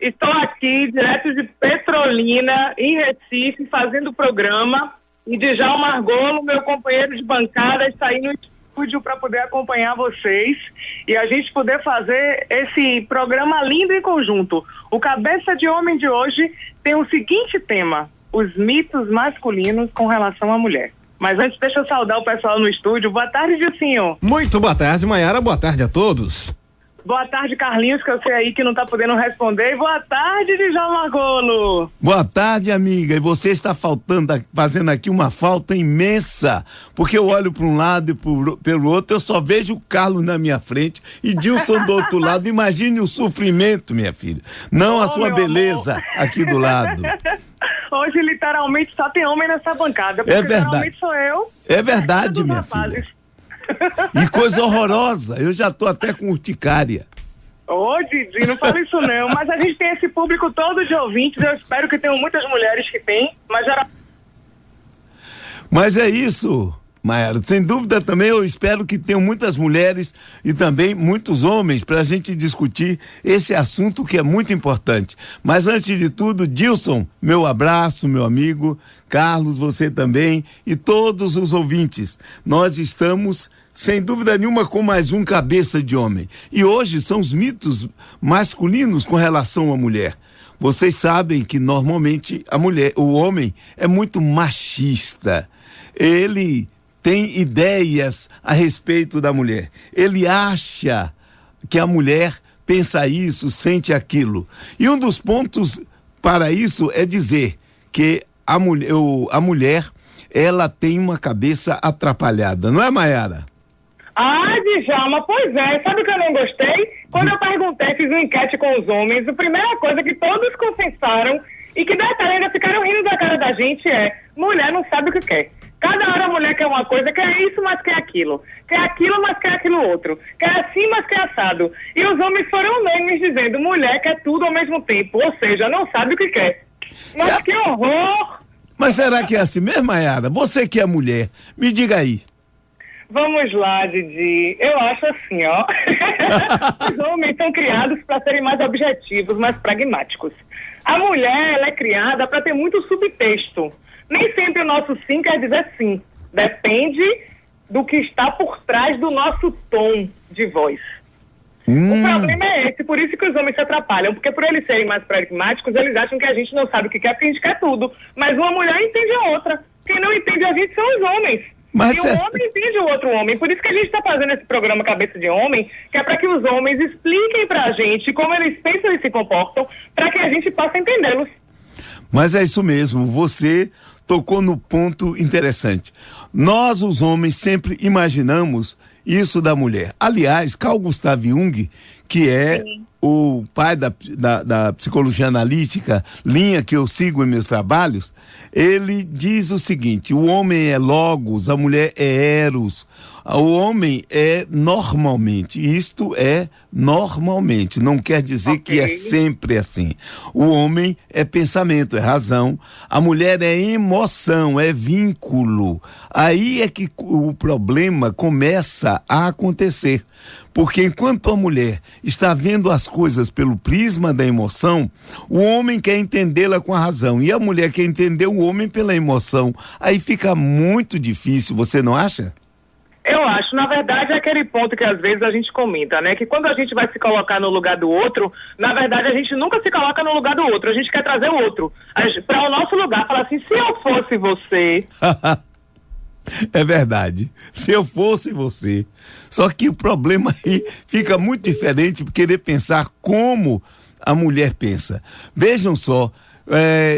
Estou aqui, direto de Petrolina, em Recife, fazendo o programa. E Djalma Argolo, meu companheiro de bancada, está aí no estúdio para poder acompanhar vocês e a gente poder fazer esse programa lindo em conjunto. O Cabeça de Homem de hoje tem o seguinte tema: os mitos masculinos com relação à mulher. Mas antes, deixa eu saudar o pessoal no estúdio. Boa tarde, Dilcinho. Muito boa tarde, Maiara. Boa tarde a todos. Boa tarde, Carlinhos, que eu sei aí que não tá podendo responder. E boa tarde, Djalma Argolo. Boa tarde, amiga. E você está fazendo aqui uma falta imensa, porque eu olho para um lado e pelo outro, eu só vejo o Carlos na minha frente e Dilson do outro lado. Imagine o sofrimento, minha filha. Não a sua beleza amor. Aqui do lado. Hoje, literalmente, só tem homem nessa bancada. Porque é verdade. Geralmente sou eu. É verdade, minha filha. E coisa horrorosa, eu já tô até com urticária. Ô, Didi, não fala isso não, mas a gente tem esse público todo de ouvintes, eu espero que tenham muitas mulheres que tem, Mas é isso, Maiara, sem dúvida também eu espero que tenham muitas mulheres e também muitos homens para a gente discutir esse assunto que é muito importante. Mas antes de tudo, Dilson, meu abraço, meu amigo, Carlos, você também e todos os ouvintes. Nós estamos, sem dúvida nenhuma, com mais um Cabeça de Homem. E hoje são os mitos masculinos com relação à mulher. Vocês sabem que normalmente o homem é muito machista. Ele tem ideias a respeito da mulher. Ele acha que a mulher pensa isso, sente aquilo. E um dos pontos para isso é dizer que a mulher, ela tem uma cabeça atrapalhada, não é, Maiara? Ah, Djalma, pois é. Sabe o que eu não gostei? Quando eu perguntei, fiz uma enquete com os homens, a primeira coisa que todos confessaram e que detalhe ainda ficaram rindo da cara da gente é: mulher não sabe o que quer. Cada hora a mulher quer uma coisa, quer isso, mas quer aquilo. Quer aquilo, mas quer aquilo outro. Quer assim, mas quer assado. E os homens foram unânimes dizendo: mulher quer tudo ao mesmo tempo, ou seja, não sabe o que quer. Mas que horror! Mas será que é assim mesmo, Maiara? Você que é mulher, me diga aí. Vamos lá, Didi. Eu acho assim, ó. Os homens são criados para serem mais objetivos, mais pragmáticos. A mulher, ela é criada para ter muito subtexto. Nem sempre o nosso sim quer dizer sim. Depende do que está por trás do nosso tom de voz. O problema é esse, por isso que os homens se atrapalham, porque por eles serem mais pragmáticos, eles acham que a gente não sabe o que quer, porque a gente quer tudo. Mas uma mulher entende a outra. Quem não entende a gente são os homens. E um homem entende o outro homem. Por isso que a gente está fazendo esse programa Cabeça de Homem, que é para que os homens expliquem pra gente como eles pensam e se comportam, para que a gente possa entendê-los. Mas é isso mesmo, você tocou no ponto interessante. Nós, os homens, sempre imaginamos isso da mulher. Aliás, Carl Gustav Jung, que é o pai da psicologia analítica, linha que eu sigo em meus trabalhos, ele diz o seguinte: o homem é logos, a mulher é eros. O homem é normalmente, isto é normalmente, não quer dizer que é sempre assim. O homem é pensamento, é razão, a mulher é emoção, é vínculo. Aí é que o problema começa a acontecer, porque enquanto a mulher está vendo as coisas pelo prisma da emoção, o homem quer entendê-la com a razão, e a mulher quer entender o homem pela emoção. Aí fica muito difícil, você não acha? Eu acho, na verdade, é aquele ponto que às vezes a gente comenta, né? Que quando a gente vai se colocar no lugar do outro, na verdade a gente nunca se coloca no lugar do outro, a gente quer trazer o outro para o nosso lugar, falar assim: se eu fosse você... É verdade, se eu fosse você. Só que o problema aí fica muito diferente por querer pensar como a mulher pensa. Vejam só,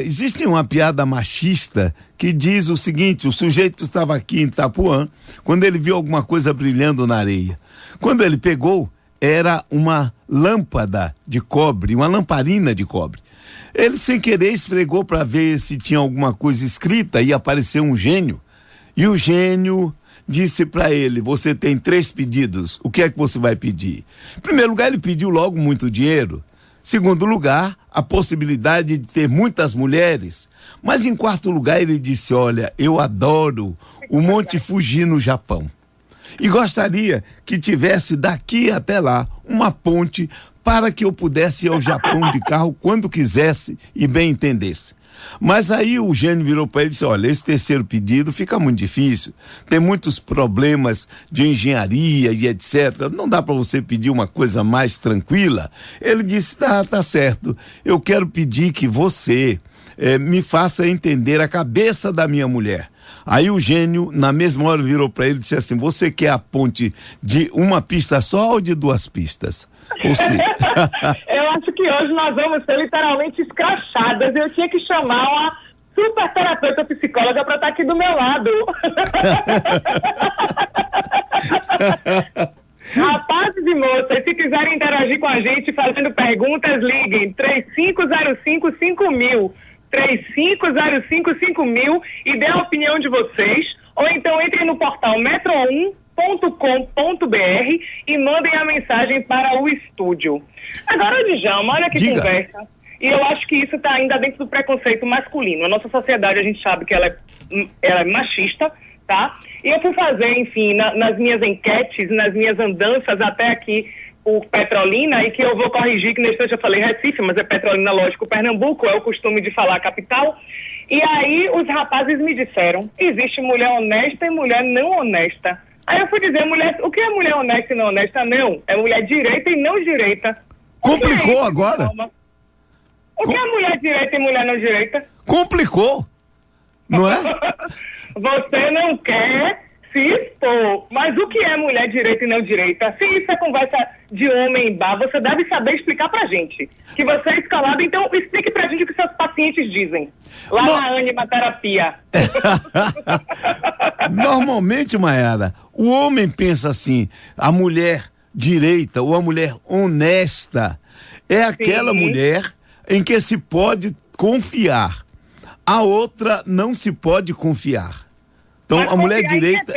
existe uma piada machista que diz o seguinte: o sujeito estava aqui em Itapuã, quando ele viu alguma coisa brilhando na areia. Quando ele pegou, era uma lâmpada de cobre, uma lamparina de cobre. Ele, sem querer, esfregou para ver se tinha alguma coisa escrita e apareceu um gênio. E o gênio disse para ele: você tem 3 pedidos, o que é que você vai pedir? Em primeiro lugar, ele pediu logo muito dinheiro. Segundo lugar, a possibilidade de ter muitas mulheres. Mas em quarto lugar, ele disse: olha, eu adoro o Monte Fuji no Japão. E gostaria que tivesse daqui até lá uma ponte para que eu pudesse ir ao Japão de carro quando quisesse e bem entendesse. Mas aí o Gênio virou para ele e disse: olha, esse terceiro pedido fica muito difícil, tem muitos problemas de engenharia e etc. Não dá para você pedir uma coisa mais tranquila? Ele disse: tá certo, eu quero pedir que você me faça entender a cabeça da minha mulher. Aí o Gênio, na mesma hora, virou para ele e disse assim: você quer a ponte de uma pista só ou de 2 pistas? Ou seja... Eu acho que hoje nós vamos ser literalmente escrachadas. Eu tinha que chamar uma super terapeuta psicóloga para estar aqui do meu lado. Rapazes e moças, se quiserem interagir com a gente fazendo perguntas, liguem 3505-5000. 3505-5000 e dê a opinião de vocês, ou então entrem no portal metro1.com.br e mandem a mensagem para o estúdio. Agora, Djalma, olha que Diga. Conversa. E eu acho que isso está ainda dentro do preconceito masculino. A nossa sociedade, a gente sabe que ela é machista, tá? E eu fui fazer, enfim, nas minhas enquetes, nas minhas andanças até aqui por Petrolina, e que eu vou corrigir, que nesse instante eu falei Recife, mas é Petrolina, lógico, Pernambuco, é o costume de falar capital. E aí os rapazes me disseram: existe mulher honesta e mulher não honesta. Aí eu fui dizer: o que é mulher honesta e não honesta? Não, é mulher direita e não direita. Complicou isso, agora. O que é mulher direita e mulher não direita? Complicou, não é? Você não quer se expor, mas o que é mulher direita e não direita? Se isso é conversa de homem em bar, você deve saber explicar pra gente. Que você é escalado, então explique pra gente o que seus pacientes dizem. Lá na Animaterapia. Normalmente, Mayara, o homem pensa assim: a mulher direita ou a mulher honesta é aquela mulher em que se pode confiar. A outra não se pode confiar. Então, mas a mulher direita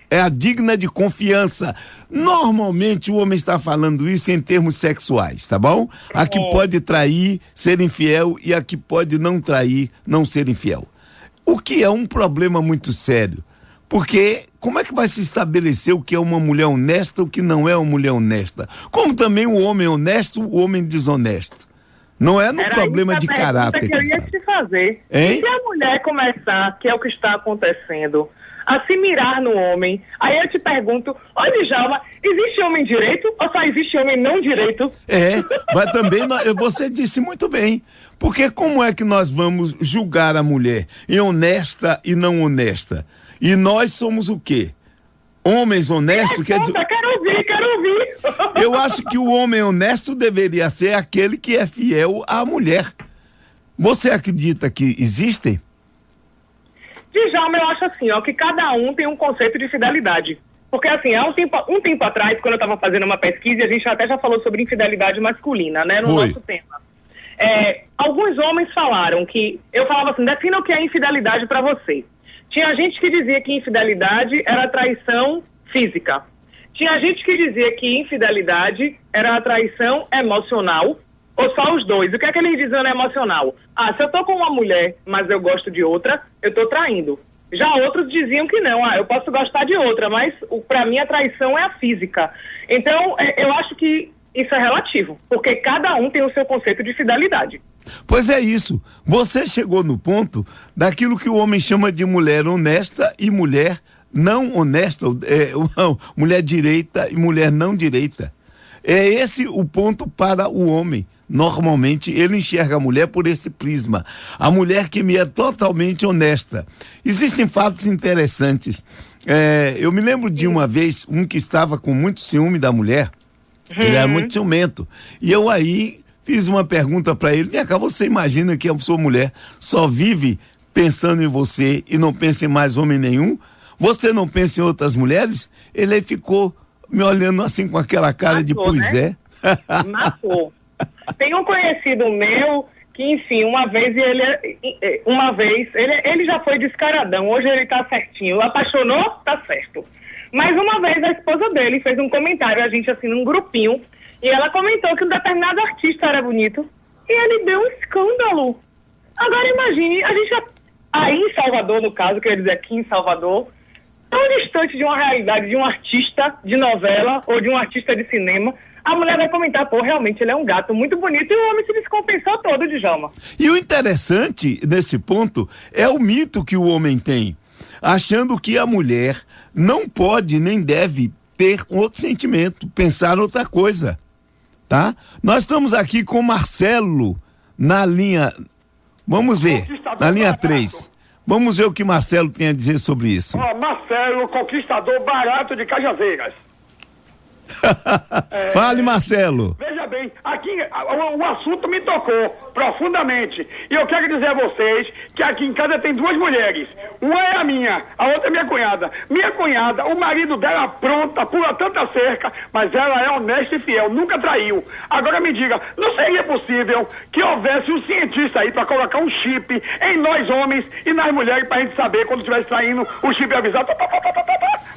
é a digna de confiança. Normalmente o homem está falando isso em termos sexuais, tá bom? A que pode trair, ser infiel, e a que pode não trair, não ser infiel. O que é um problema muito sério. Porque como é que vai se estabelecer o que é uma mulher honesta e o que não é uma mulher honesta? Como também o homem honesto, o homem desonesto. Não é no problema de caráter. Que eu ia te fazer. Hein? E se a mulher começar, que é o que está acontecendo, a se mirar no homem, aí eu te pergunto: olha, Djalma, existe homem direito ou só existe homem não direito? Mas também você disse muito bem. Porque como é que nós vamos julgar a mulher em honesta e não honesta? E nós somos o quê? Homens honestos? Quer dizer... Quero ouvir. Eu acho que o homem honesto deveria ser aquele que é fiel à mulher. Você acredita que existem? Djalma, eu acho assim, que cada um tem um conceito de fidelidade. Porque assim, há um tempo atrás, quando eu estava fazendo uma pesquisa, a gente até já falou sobre infidelidade masculina, né, no nosso tema. Alguns homens falaram que, eu falava assim: defina o que é infidelidade para você. Tinha gente que dizia que infidelidade era traição física. Tinha gente que dizia que infidelidade era a traição emocional, ou só os dois. O que é que eles diziam no emocional? Se eu tô com uma mulher, mas eu gosto de outra, eu tô traindo. Já outros diziam que não, eu posso gostar de outra, mas pra mim a traição é a física. Então, eu acho que isso é relativo, porque cada um tem o seu conceito de fidelidade. Pois é isso. Você chegou no ponto daquilo que o homem chama de mulher honesta e mulher não honesta, mulher direita e mulher não direita. É esse o ponto para o homem. Normalmente ele enxerga a mulher por esse prisma. A mulher que me é totalmente honesta. Existem fatos interessantes. Eu me lembro de uma vez, um que estava com muito ciúme da mulher. Ele era muito ciumento. E eu aí fiz uma pergunta para ele: vem cá, você imagina que a sua mulher só vive pensando em você e não pensa em mais homem nenhum? Você não pensa em outras mulheres? Ele aí ficou me olhando assim com aquela cara de pois né? Matou. Tem um conhecido meu que, enfim, uma vez ele já foi descaradão, hoje ele tá certinho. Apaixonou? Tá certo. Mas uma vez a esposa dele fez um comentário, a gente assim, num grupinho, e ela comentou que um determinado artista era bonito, e ele deu um escândalo. Agora imagine, a gente aí em Salvador, no caso, quer dizer aqui em Salvador, tão distante de uma realidade de um artista de novela ou de um artista de cinema, a mulher vai comentar, pô, realmente ele é um gato muito bonito, e o homem se descompensou todo, Djalma. E o interessante nesse ponto é o mito que o homem tem, achando que a mulher não pode nem deve ter outro sentimento, pensar outra coisa, tá? Nós estamos aqui com o Marcelo na linha, vamos ver, na linha 3. Vamos ver o que Marcelo tem a dizer sobre isso. Marcelo, conquistador barato de Cajazeiras. Fale, Marcelo. Veja bem, aqui o assunto me tocou profundamente. E eu quero dizer a vocês que aqui em casa tem 2 mulheres. Uma é a minha, a outra é minha cunhada. Minha cunhada, o marido dela pronta, pula tanta cerca, mas ela é honesta e fiel, nunca traiu. Agora me diga, não seria possível que houvesse um cientista aí para colocar um chip em nós homens e nas mulheres pra gente saber quando estiver traindo, o chip avisar?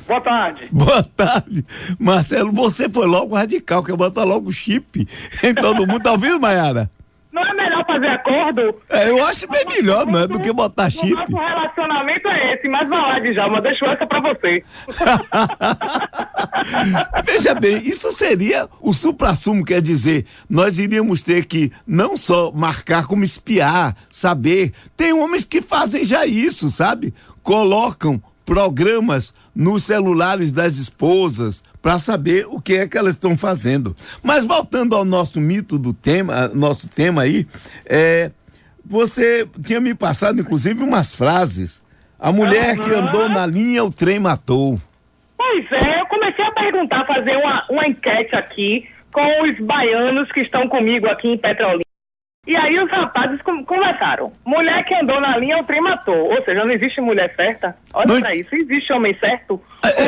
Boa tarde. Boa tarde. Marcelo, você foi logo radical, quer botar logo chip em todo mundo. Tá ouvindo, Maiara? Não é melhor fazer acordo? Eu acho bem melhor, né, do que botar chip. O nosso relacionamento é esse, mas vai lá, Djalma, deixo essa pra você. Veja bem, isso seria o suprassumo, quer dizer, nós iríamos ter que não só marcar, como espiar, saber. Tem homens que fazem já isso, sabe? Colocam programas nos celulares das esposas para saber o que é que elas estão fazendo. Mas voltando ao nosso mito do tema, nosso tema aí, você tinha me passado inclusive umas frases. A mulher que andou na linha, o trem matou. Pois é, eu comecei a perguntar, fazer uma enquete aqui com os baianos que estão comigo aqui em Petrolina. E aí os rapazes conversaram. Mulher que andou na linha, o trem matou. Ou seja, não existe mulher certa. Olha pra isso, existe homem certo.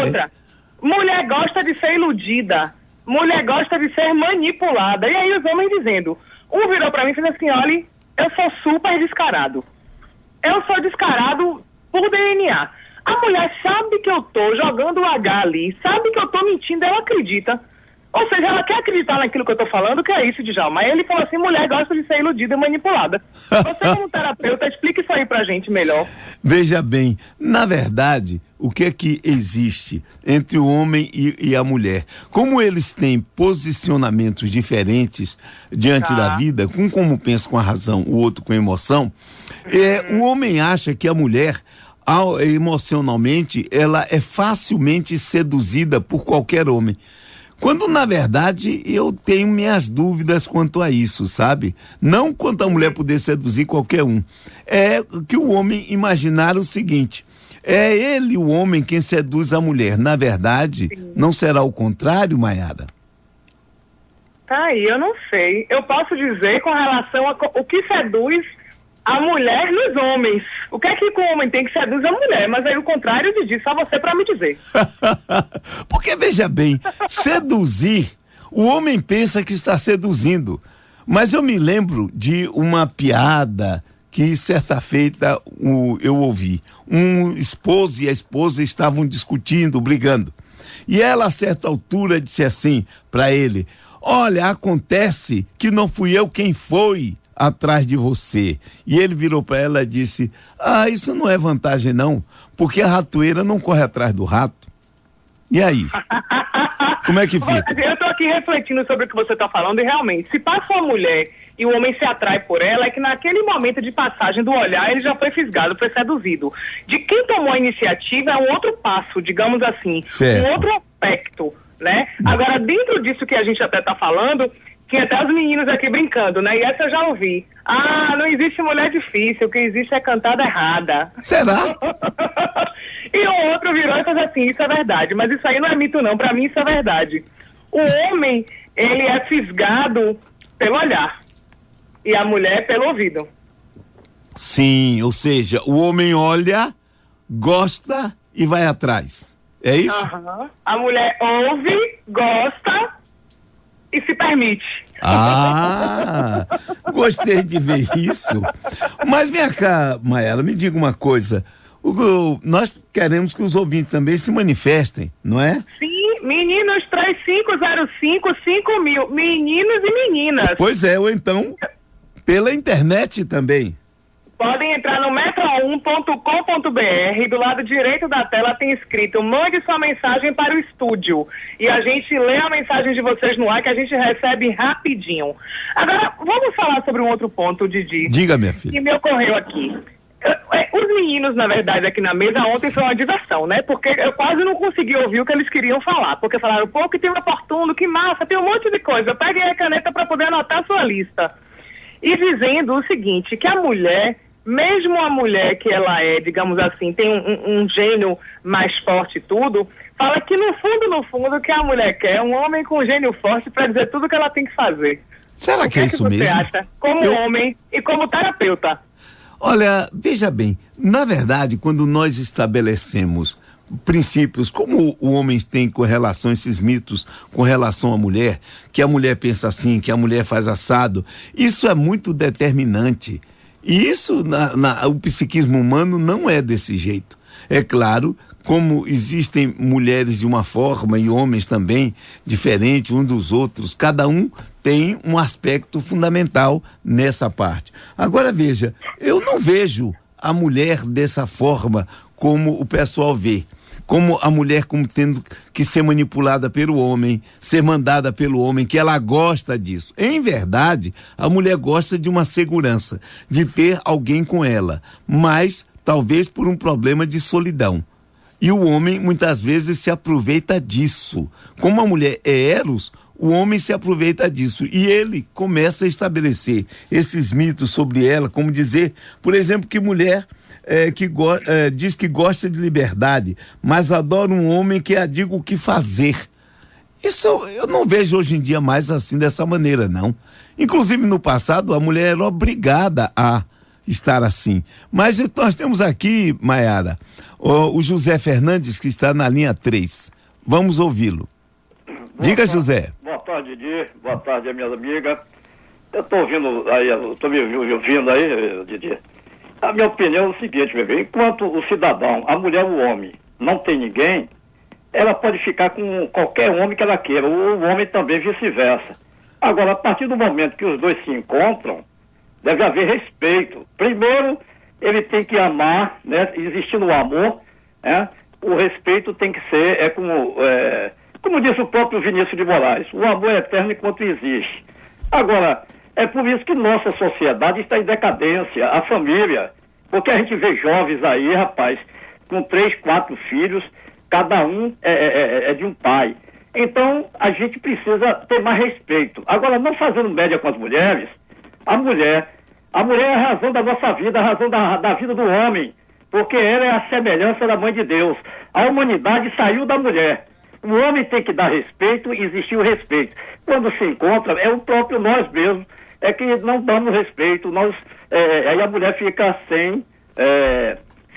Outra, mulher gosta de ser iludida. Mulher gosta de ser manipulada. E aí os homens dizendo. Um virou pra mim e fez assim, olha, eu sou super descarado. Eu sou descarado por DNA. A mulher sabe que eu tô jogando o H ali, sabe que eu tô mentindo, ela acredita. Ou seja, ela quer acreditar naquilo que eu tô falando, que é isso, Djalma. Aí ele falou assim, mulher gosta de ser iludida e manipulada. Você como terapeuta, explica isso aí pra gente melhor. Veja bem, na verdade, o que é que existe entre o homem e a mulher? Como eles têm posicionamentos diferentes diante da vida, um como pensa com a razão, o outro com a emoção, o homem acha que a mulher, emocionalmente, ela é facilmente seduzida por qualquer homem. Quando, na verdade, eu tenho minhas dúvidas quanto a isso, sabe? Não quanto a mulher poder seduzir qualquer um. É que o homem imaginar o seguinte, é ele, o homem, quem seduz a mulher. Na verdade, não será o contrário, Maiara? Tá aí, eu não sei. Eu posso dizer com relação a o que seduz a mulher nos homens. O que é que o homem tem que seduzir a mulher? Mas aí o contrário de disso, só você pra me dizer. Porque, veja bem, seduzir, o homem pensa que está seduzindo. Mas eu me lembro de uma piada que certa feita eu ouvi. Um esposo e a esposa estavam discutindo, brigando. E ela, a certa altura, disse assim para ele, olha, acontece que não fui eu quem foi atrás de você. E ele virou para ela e disse, isso não é vantagem não, porque a ratoeira não corre atrás do rato. E aí? Como é que fica? Eu tô aqui refletindo sobre o que você tá falando e realmente, se passa uma mulher e o homem se atrai por ela, é que naquele momento de passagem do olhar ele já foi fisgado, foi seduzido. De quem tomou a iniciativa é um outro passo, digamos assim, certo. Um outro aspecto, né? Agora, dentro disso que a gente até tá falando, tinha até os meninos aqui brincando, né? E essa eu já ouvi. Não existe mulher difícil, o que existe é cantada errada. Será? E o outro virou e fez assim, isso é verdade. Mas isso aí não é mito não, pra mim isso é verdade. O homem, ele é fisgado pelo olhar. E a mulher pelo ouvido. Sim, ou seja, o homem olha, gosta e vai atrás. É isso? Uhum. A mulher ouve, gosta e se permite. Gostei de ver isso. Mas vem cá, Maiara, me diga uma coisa. Nós queremos que os ouvintes também se manifestem, não é? Sim, meninos 3505-5000, meninos e meninas. Pois é, ou então pela internet também. Podem entrar no metro1.com.br, do lado direito da tela tem escrito: mande sua mensagem para o estúdio. E a gente lê a mensagem de vocês no ar, que a gente recebe rapidinho. Agora, vamos falar sobre um outro ponto, Didi. Diga, minha filha. Que me ocorreu aqui. Os meninos, na verdade, aqui na mesa ontem foi uma diversão, né? Porque eu quase não consegui ouvir o que eles queriam falar. Porque falaram, pô, que tem um oportuno, que massa, tem um monte de coisa. Eu peguei a caneta para poder anotar a sua lista. E dizendo o seguinte, que a mulher, mesmo a mulher que ela é, digamos assim, tem um gênio mais forte e tudo, fala que no fundo, o que a mulher quer é um homem com gênio forte para dizer tudo o que ela tem que fazer. Será que é isso mesmo? O que você acha? Como homem e como terapeuta. Olha, veja bem, na verdade, quando nós estabelecemos princípios, como o homem tem com relação a esses mitos, com relação à mulher, que a mulher pensa assim, que a mulher faz assado, isso é muito determinante. E isso, o psiquismo humano não é desse jeito. É claro, como existem mulheres de uma forma e homens também diferentes uns dos outros, cada um tem um aspecto fundamental nessa parte. Agora veja, eu não vejo a mulher dessa forma como o pessoal vê. Como a mulher como tendo que ser manipulada pelo homem, ser mandada pelo homem, que ela gosta disso. Em verdade, a mulher gosta de uma segurança, de ter alguém com ela, mas talvez por um problema de solidão. E o homem muitas vezes se aproveita disso. Como a mulher é Eros, o homem se aproveita disso e ele começa a estabelecer esses mitos sobre ela, como dizer, por exemplo, que mulher diz que gosta de liberdade, mas adora um homem que a diga o que fazer. Isso eu não vejo hoje em dia mais assim dessa maneira, não. Inclusive no passado a mulher era obrigada a estar assim. Mas nós temos aqui, Maiara, o José Fernandes, que está na linha 3. Vamos ouvi-lo. Diga, José. Boa tarde, Didi. Boa tarde, minha amiga. Eu estou ouvindo aí, estou me ouvindo aí, Didi. A minha opinião é o seguinte, bebê. Enquanto o cidadão, a mulher ou o homem, não tem ninguém, ela pode ficar com qualquer homem que ela queira, ou o homem também vice-versa. Agora, a partir do momento que os dois se encontram, deve haver respeito. Primeiro, ele tem que amar, né? Existindo o amor, né? O respeito tem que ser, como disse o próprio Vinícius de Moraes, o amor é eterno enquanto existe. Agora, é por isso que nossa sociedade está em decadência, a família, porque a gente vê jovens aí, rapaz, com 3, 4 filhos, cada um é de um pai. Então, a gente precisa ter mais respeito. Agora, não fazendo média com as mulheres, a mulher é a razão da nossa vida, a razão da vida do homem, porque ela é a semelhança da mãe de Deus. A humanidade saiu da mulher. O homem tem que dar respeito e existir o respeito. Quando se encontra, é o próprio nós mesmos, é que não damos respeito, aí a mulher fica sem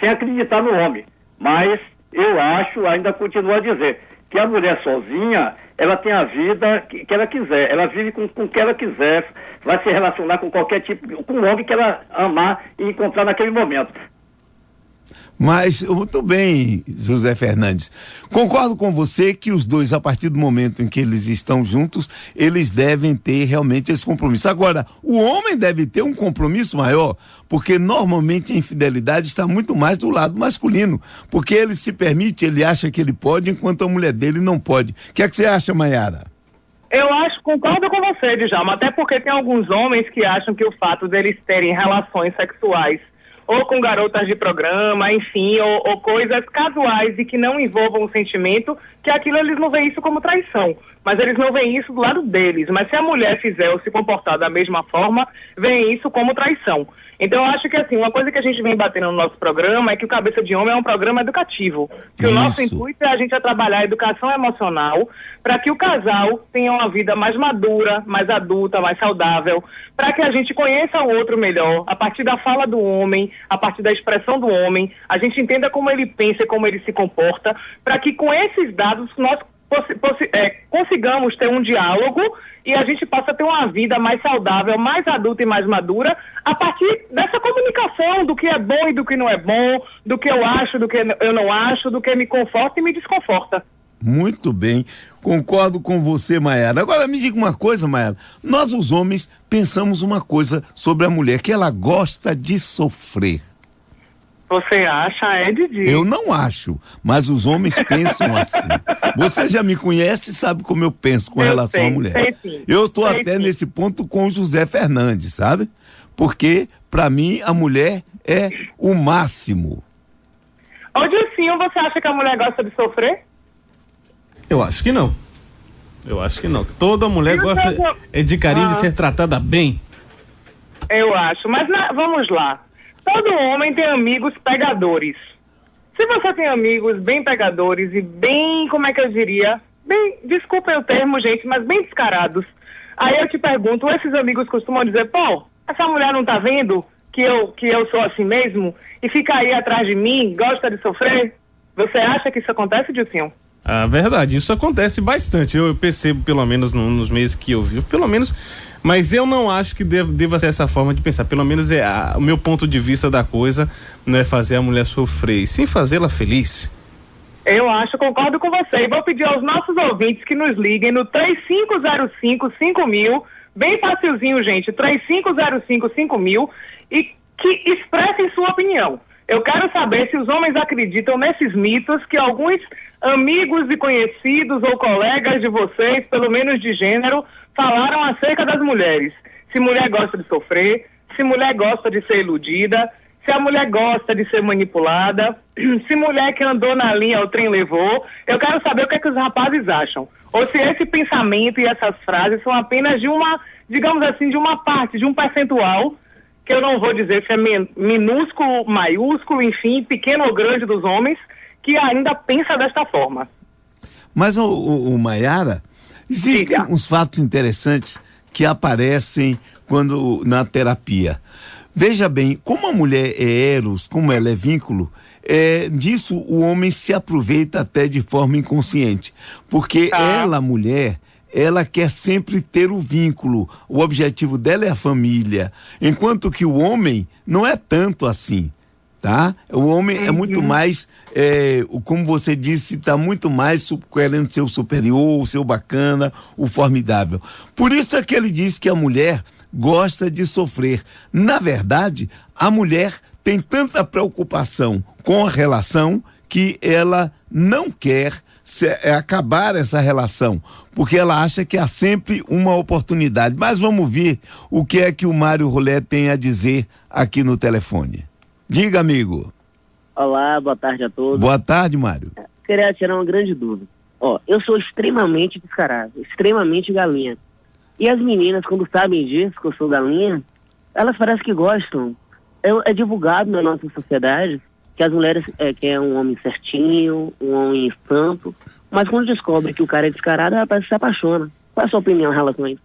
acreditar no homem. Mas eu acho, ainda continuo a dizer, que a mulher sozinha, ela tem a vida que ela quiser, ela vive com o que ela quiser, vai se relacionar com qualquer tipo, com o homem que ela amar e encontrar naquele momento. Mas, muito bem, José Fernandes. Concordo com você que os dois, a partir do momento em que eles estão juntos, eles devem ter realmente esse compromisso. Agora, o homem deve ter um compromisso maior, porque normalmente a infidelidade está muito mais do lado masculino, porque ele se permite, ele acha que ele pode, enquanto a mulher dele não pode. O que é que você acha, Maiara? Eu concordo com você, Djalma, até porque tem alguns homens que acham que o fato deles terem relações sexuais ou com garotas de programa, enfim, ou coisas casuais e que não envolvam o sentimento, que aquilo eles não veem isso como traição, mas eles não veem isso do lado deles. Mas se a mulher fizer ou se comportar da mesma forma, veem isso como traição. Então eu acho que assim, uma coisa que a gente vem batendo no nosso programa é que o Cabeça de Homem é um programa educativo. Que o nosso intuito é a gente trabalhar a educação emocional para que o casal tenha uma vida mais madura, mais adulta, mais saudável, para que a gente conheça o outro melhor, a partir da fala do homem, a partir da expressão do homem, a gente entenda como ele pensa e como ele se comporta, para que com esses dados nós consigamos ter um diálogo e a gente possa ter uma vida mais saudável, mais adulta e mais madura a partir dessa comunicação do que é bom e do que não é bom, do que eu acho, do que eu não acho, do que me conforta e me desconforta. Muito bem. Concordo com você, Maiara. Agora me diga uma coisa, Maiara. Nós, os homens, pensamos uma coisa sobre a mulher, que ela gosta de sofrer. Você acha, Didi? Eu não acho, mas os homens pensam assim. Você já me conhece e sabe como eu penso com relação à mulher. Sei sim. Eu estou Sei até sim. nesse ponto com o José Fernandes, sabe? Porque, para mim, a mulher é o máximo. Ô, Dilcinho, você acha que a mulher gosta de sofrer? Eu acho que não. Eu acho que não. Toda mulher gosta de carinho, de ser tratada bem. Eu acho, mas vamos lá. Todo homem tem amigos pegadores. Se você tem amigos bem pegadores e bem, como é que eu diria? Bem, desculpem o termo, gente, mas bem descarados. Aí eu te pergunto, esses amigos costumam dizer, pô, essa mulher não tá vendo que eu sou assim mesmo? E fica aí atrás de mim, gosta de sofrer? Você acha que isso acontece, Dilcinho? A verdade, isso acontece bastante. Eu percebo, pelo menos nos meses que eu vi, pelo menos, mas eu não acho que deva ser essa forma de pensar. Pelo menos o meu ponto de vista da coisa não é fazer a mulher sofrer, e sim fazê-la feliz. Eu acho, concordo com você. E vou pedir aos nossos ouvintes que nos liguem no 3505-5000, bem facilzinho, gente, 3505-5000, e que expressem sua opinião. Eu quero saber se os homens acreditam nesses mitos que alguns amigos e conhecidos ou colegas de vocês, pelo menos de gênero, falaram acerca das mulheres. Se mulher gosta de sofrer, se mulher gosta de ser iludida, se a mulher gosta de ser manipulada, se mulher que andou na linha o trem levou. Eu quero saber o que é que os rapazes acham. Ou se esse pensamento e essas frases são apenas de uma, digamos assim, de uma parte, de um percentual, que eu não vou dizer se é minúsculo, maiúsculo, enfim, pequeno ou grande dos homens, que ainda pensa desta forma. Mas, o Maiara, existem uns fatos interessantes que aparecem na terapia. Veja bem, como a mulher é eros, como ela é vínculo, disso o homem se aproveita até de forma inconsciente. Porque ela, mulher, ela quer sempre ter o vínculo. O objetivo dela é a família. Enquanto que o homem não é tanto assim, tá? O homem é muito mais, como você disse, está muito mais querendo ser o superior, o seu bacana, o formidável. Por isso é que ele diz que a mulher gosta de sofrer. Na verdade, a mulher tem tanta preocupação com a relação que ela não quer acabar essa relação, porque ela acha que há sempre uma oportunidade. Mas vamos ver o que é que o Mário Rolé tem a dizer aqui no telefone. Diga, amigo. Olá, boa tarde a todos. Boa tarde, Mário. Queria tirar uma grande dúvida. Eu sou extremamente descarado, extremamente galinha. E as meninas, quando sabem disso, que eu sou galinha, elas parecem que gostam. É divulgado na nossa sociedade que as mulheres querem um homem certinho, um homem santo, mas quando descobre que o cara é descarado, ela parece que se apaixona. Qual é a sua opinião em relação a isso?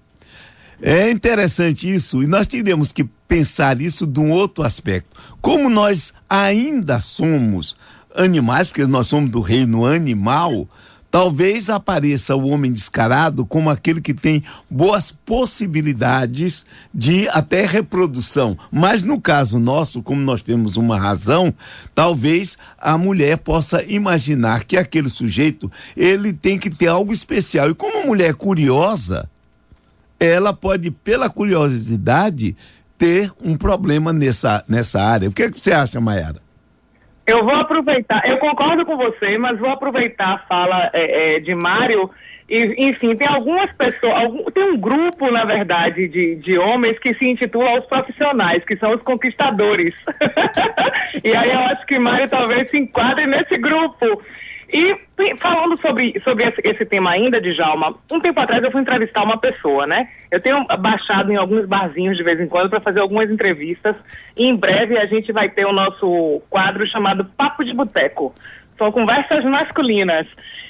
É interessante isso, e nós teríamos que pensar isso de um outro aspecto. Como nós ainda somos animais, porque nós somos do reino animal, talvez apareça o homem descarado como aquele que tem boas possibilidades de até reprodução. Mas no caso nosso, como nós temos uma razão, talvez a mulher possa imaginar que aquele sujeito, ele tem que ter algo especial. E como a mulher é curiosa, ela pode, pela curiosidade, ter um problema nessa área. O que você acha, Maiara? Eu vou aproveitar, eu concordo com você, mas vou aproveitar a fala de Mário e, enfim, tem algumas pessoas, tem um grupo, na verdade, de homens que se intitula os profissionais, que são os conquistadores. E aí eu acho que Mário talvez se enquadre nesse grupo. E falando sobre esse tema ainda, Djalma, um tempo atrás eu fui entrevistar uma pessoa, né? Eu tenho baixado em alguns barzinhos de vez em quando para fazer algumas entrevistas e em breve a gente vai ter o nosso quadro chamado Papo de Boteco. São conversas masculinas.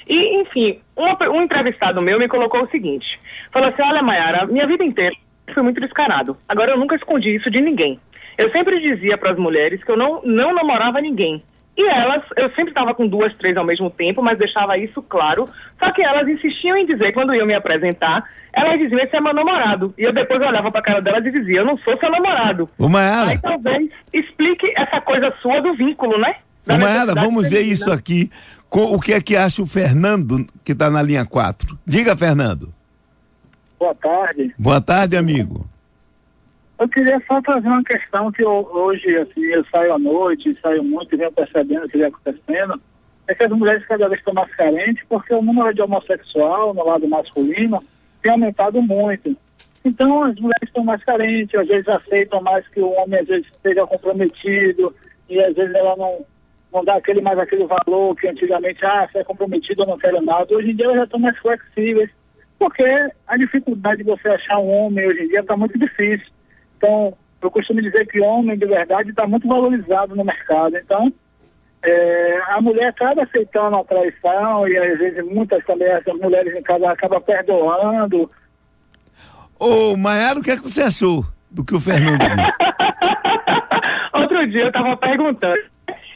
E, enfim, um entrevistado meu me colocou o seguinte, falou assim, olha, Maiara, minha vida inteira fui muito descarado. Agora eu nunca escondi isso de ninguém. Eu sempre dizia para as mulheres que eu não namorava ninguém. E elas, eu sempre estava com 2, 3 ao mesmo tempo, mas deixava isso claro. Só que elas insistiam em dizer, quando iam me apresentar, elas diziam, esse é meu namorado. E eu depois olhava para a cara delas e dizia, eu não sou seu namorado. Ô, Maiara. Aí talvez explique essa coisa sua do vínculo, né? da Mayara, necessidade vamos ver feminina. isso aqui. O que é que acha o Fernando, que está na linha 4? Diga, Fernando. Boa tarde. Boa tarde, amigo. Eu queria só trazer uma questão que hoje, assim, eu saio à noite, saio muito e venho percebendo o que vem acontecendo, é que as mulheres cada vez estão mais carentes porque o número de homossexual no lado masculino tem aumentado muito. Então as mulheres estão mais carentes, às vezes aceitam mais que o homem às vezes esteja comprometido e às vezes ela não dá mais aquele valor que antigamente, se é comprometido eu não quero nada. Hoje em dia elas já estão mais flexíveis, porque a dificuldade de você achar um homem hoje em dia está muito difícil. Então, eu costumo dizer que homem de verdade está muito valorizado no mercado. Então, a mulher acaba aceitando a traição e às vezes muitas também, essas mulheres em casa acabam perdoando. Ô, Mayara, o que é que você achou do que o Fernando disse? Outro dia eu estava perguntando,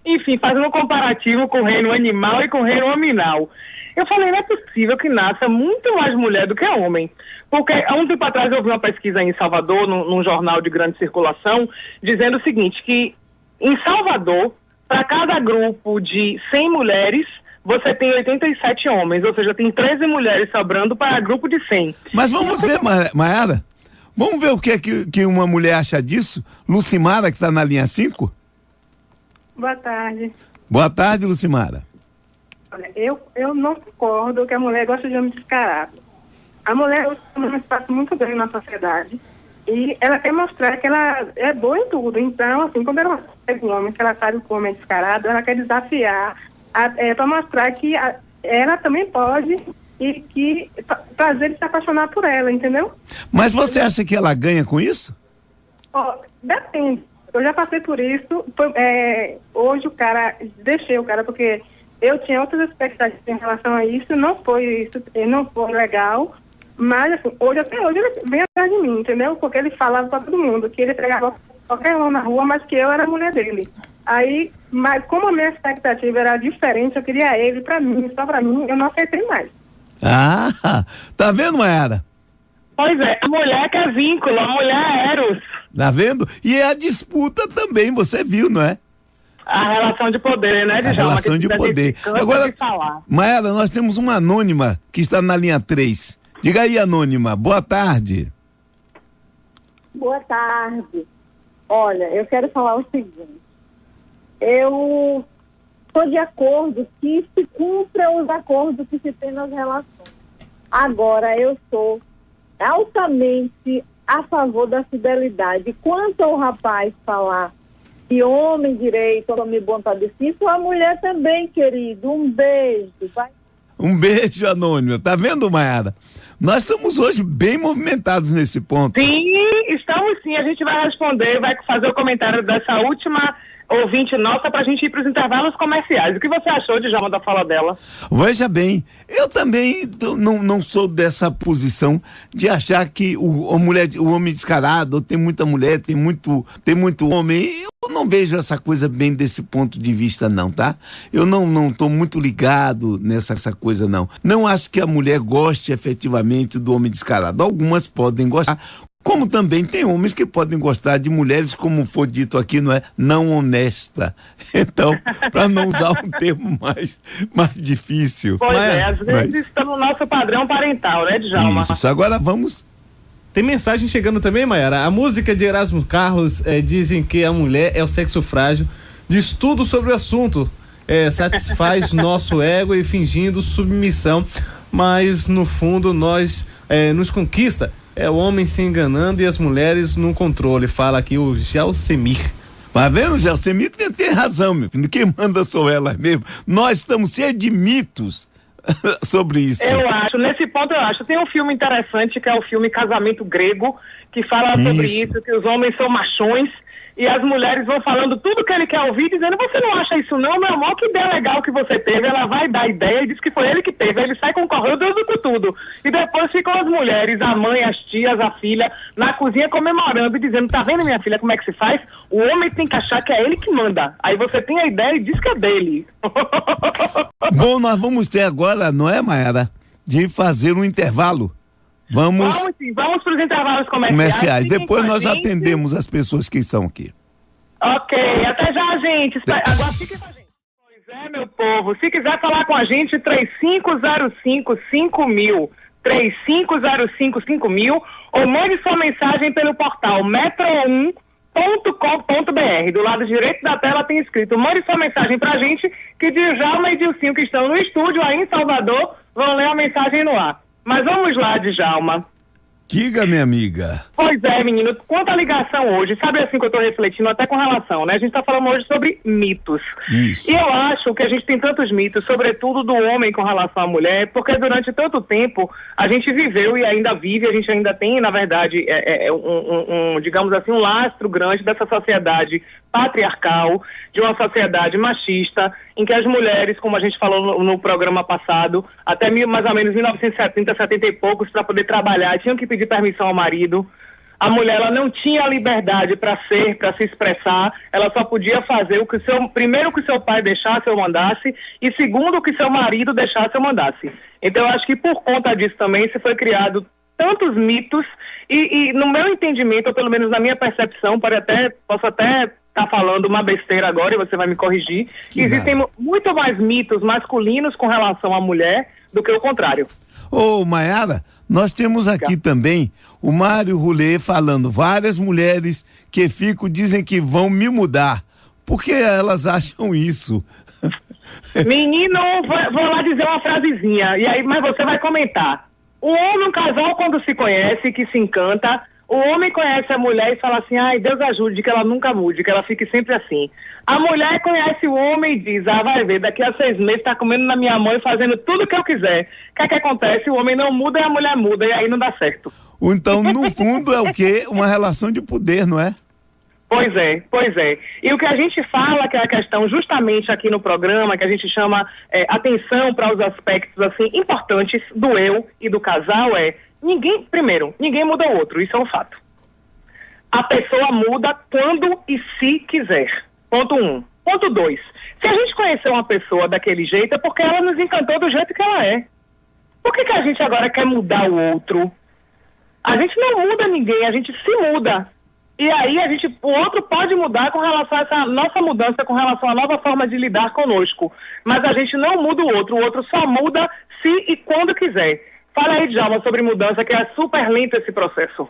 enfim, fazendo um comparativo com o reino animal e com o reino hominal. Eu falei, não é possível que nasça muito mais mulher do que homem. Porque há um tempo atrás eu vi uma pesquisa em Salvador, num jornal de grande circulação, dizendo o seguinte, que em Salvador, para cada grupo de 100 mulheres, você tem 87 homens, ou seja, tem 13 mulheres sobrando para grupo de 100. Mas vamos ver, Mayara, vamos ver o que é que uma mulher acha disso? Lucimara, que está na linha 5? Boa tarde. Boa tarde, Lucimara. Olha, eu não concordo que a mulher gosta de homem descarado. A mulher tem um espaço muito grande na sociedade e ela quer mostrar que ela é boa em tudo. Então, assim, quando ela pega um homem que ela sabe que o homem é descarado, ela quer desafiar para mostrar que ela também pode e que fazer ele se apaixonar por ela, entendeu? Mas você acha que ela ganha com isso? Depende. Eu já passei por isso. Hoje deixei o cara porque eu tinha outras expectativas em relação a isso, não foi legal, mas assim, até hoje ele vem atrás de mim, entendeu? Porque ele falava para todo mundo que ele entregava qualquer um na rua, mas que eu era a mulher dele. Aí, mas como a minha expectativa era diferente, eu queria ele para mim, só para mim, eu não aceitei mais. Tá vendo, Mayara? Pois é, a mulher quer vínculo, a mulher é eros. Tá vendo? E é a disputa também, você viu, não é? A relação de poder, né, Djalma? A relação de poder. Agora, Mayara, nós temos uma anônima que está na linha 3. Diga aí, anônima, boa tarde. Boa tarde. Olha, eu quero falar o seguinte. Eu estou de acordo que se cumpra os acordos que se tem nas relações. Agora, eu sou altamente a favor da fidelidade. Quanto ao rapaz falar que homem direito, homem bom tá difícil, a mulher também, querido. Um beijo. Vai. Um beijo, anônimo. Tá vendo, Mayara? Nós estamos hoje bem movimentados nesse ponto. Sim, estamos sim. A gente vai responder, vai fazer o comentário dessa última ouvinte nossa pra gente ir pros intervalos comerciais. O que você achou, Djalma, da fala dela? Veja bem, eu também não sou dessa posição de achar que o homem descarado, tem muita mulher, tem muito homem. Eu não vejo essa coisa bem desse ponto de vista, não, tá? Eu não tô muito ligado nessa coisa, não. Não acho que a mulher goste efetivamente do homem descarado. Algumas podem gostar, como também tem homens que podem gostar de mulheres, como foi dito aqui, não honesta. Então, para não usar um termo mais difícil. Pois às vezes está no nosso padrão parental, né, Djalma? Isso, agora vamos... Tem mensagem chegando também, Mayara. A música de Erasmo Carlos dizem que a mulher é o sexo frágil, diz tudo sobre o assunto, satisfaz nosso ego e fingindo submissão, mas no fundo nos conquista. É o homem se enganando e as mulheres no controle. Fala aqui o Gelsemir. Tá vendo, Gelsemir? Tem razão, meu filho. Quem manda sou ela mesmo. Nós estamos cheios de mitos sobre isso. Nesse ponto eu acho. Tem um filme interessante que é o filme Casamento Grego, que fala sobre isso, que os homens são machões e as mulheres vão falando tudo que ele quer ouvir, dizendo, você não acha isso não, meu amor, que ideia legal que você teve. Ela vai dar ideia e diz que foi ele que teve. Aí ele sai concorrendo com tudo. E depois ficam as mulheres, a mãe, as tias, a filha, na cozinha comemorando e dizendo, tá vendo, minha filha, como é que se faz? O homem tem que achar que é ele que manda. Aí você tem a ideia e diz que é dele. Bom, nós vamos ter agora, não é, Mayara, de fazer um intervalo. Vamos para os intervalos comerciais. Depois nós atendemos as pessoas que estão aqui. Ok, até já, gente. Agora fiquem com a gente. é, meu povo. Se quiser falar com a gente, 3505-5000, 3505-5000, ou mande sua mensagem pelo portal metro1.com.br. Do lado direito da tela tem escrito: mande sua mensagem pra gente, que Djalma e Dilcinho, que estão no estúdio aí em Salvador, vão ler a mensagem no ar. Mas vamos lá, Djalma. Diga, minha amiga. Pois é, menino, quanto à ligação hoje, sabe assim que eu tô refletindo até com relação, né? A gente tá falando hoje sobre mitos. Isso. E eu acho que a gente tem tantos mitos, sobretudo do homem com relação à mulher, porque durante tanto tempo a gente viveu e ainda vive, a gente ainda tem, na verdade, digamos assim, um lastro grande dessa sociedade patriarcal, de uma sociedade machista, em que as mulheres, como a gente falou no programa passado, até mais ou menos 1970, 70 e poucos, para poder trabalhar, tinham que pedir permissão ao marido. A mulher, ela não tinha liberdade para se expressar, ela só podia fazer primeiro o que seu pai deixasse ou mandasse, e segundo o que seu marido deixasse ou mandasse. Então eu acho que por conta disso também se foi criado tantos mitos, e no meu entendimento, ou pelo menos na minha percepção, posso até estar falando uma besteira agora e você vai me corrigir, existem muito mais mitos masculinos com relação à mulher do que o contrário. Ô, Maiara, nós temos aqui também o Mário Roulet falando: várias mulheres que dizem que vão me mudar. Por que elas acham isso? Menino, vou lá dizer uma frasezinha, mas você vai comentar. O homem, um casal, quando se conhece, que se encanta, o homem conhece a mulher e fala assim: ai, Deus ajude, que ela nunca mude, que ela fique sempre assim. A mulher conhece o homem e diz: ah, vai ver, daqui a 6 meses tá comendo na minha mão e fazendo tudo o que eu quiser. O que acontece? O homem não muda e a mulher muda, e aí não dá certo. Então, no fundo, é o quê? Uma relação de poder, não é? Pois é. E o que a gente fala, que é a questão justamente aqui no programa, que a gente chama atenção para os aspectos assim importantes do eu e do casal, ninguém muda o outro, isso é um fato. A pessoa muda quando e se quiser. Ponto 1. Ponto 2. Se a gente conhecer uma pessoa daquele jeito, é porque ela nos encantou do jeito que ela é. Por que a gente agora quer mudar o outro? A gente não muda ninguém, a gente se muda. E aí o outro pode mudar com relação a essa nossa mudança, com relação à nova forma de lidar conosco. Mas a gente não muda o outro só muda se e quando quiser. Fala aí, Djalma, sobre mudança, que é super lento esse processo.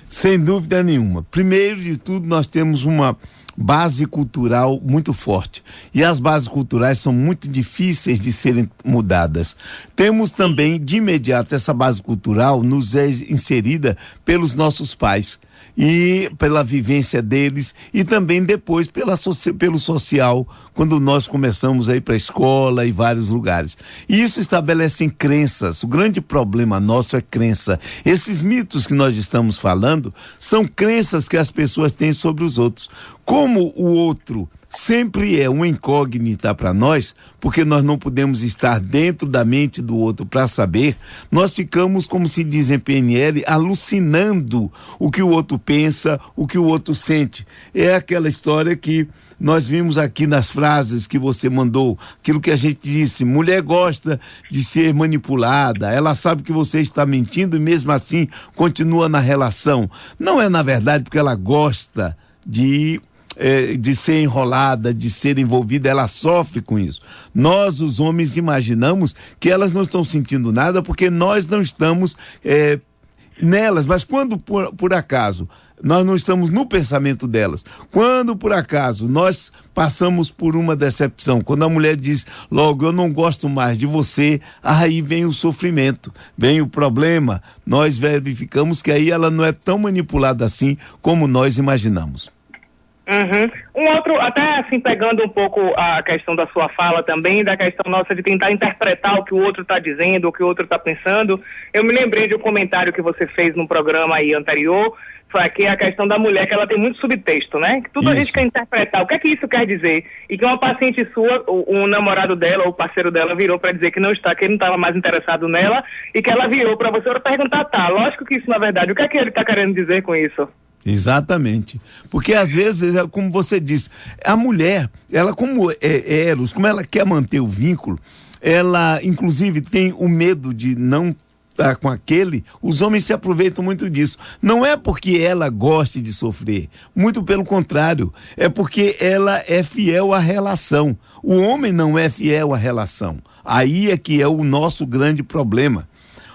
Sem dúvida nenhuma. Primeiro de tudo, nós temos uma base cultural muito forte. E as bases culturais são muito difíceis de serem mudadas. Temos também, de imediato, essa base cultural nos é inserida pelos nossos pais. E pela vivência deles, e também depois pelo social, quando nós começamos a ir para a escola e vários lugares. E isso estabelece crenças. O grande problema nosso é crença. Esses mitos que nós estamos falando são crenças que as pessoas têm sobre os outros. Como o outro sempre é uma incógnita para nós, porque nós não podemos estar dentro da mente do outro para saber, nós ficamos, como se diz em PNL, alucinando o que o outro pensa, o que o outro sente. É aquela história que nós vimos aqui nas frases que você mandou, aquilo que a gente disse: mulher gosta de ser manipulada, ela sabe que você está mentindo e mesmo assim continua na relação. Não é, na verdade, porque ela gosta de ser enrolada, de ser envolvida, ela sofre com isso. Nós, os homens, imaginamos que elas não estão sentindo nada porque nós não estamos nelas, mas quando por acaso nós não estamos no pensamento delas, quando por acaso nós passamos por uma decepção, quando a mulher diz logo: eu não gosto mais de você, aí vem o sofrimento, vem o problema. Nós verificamos que aí ela não é tão manipulada assim como nós imaginamos. Um outro, até assim, pegando um pouco a questão da sua fala também, da questão nossa de tentar interpretar o que o outro está dizendo, o que o outro está pensando, eu me lembrei de um comentário que você fez num programa aí anterior, foi aqui a questão da mulher, que ela tem muito subtexto, né? Que tudo a gente quer interpretar, o que é que isso quer dizer? E que uma paciente sua, o namorado dela, ou o parceiro dela, virou para dizer que ele não estava mais interessado nela, e que ela virou para você para perguntar: tá, lógico que isso na verdade, o que é que ele está querendo dizer com isso? Exatamente, porque às vezes, como você disse, a mulher, ela como Eros, como ela quer manter o vínculo, ela inclusive tem o medo de não está com aquele, os homens se aproveitam muito disso. Não é porque ela goste de sofrer, muito pelo contrário, é porque ela é fiel à relação. O homem não é fiel à relação. Aí é que é o nosso grande problema.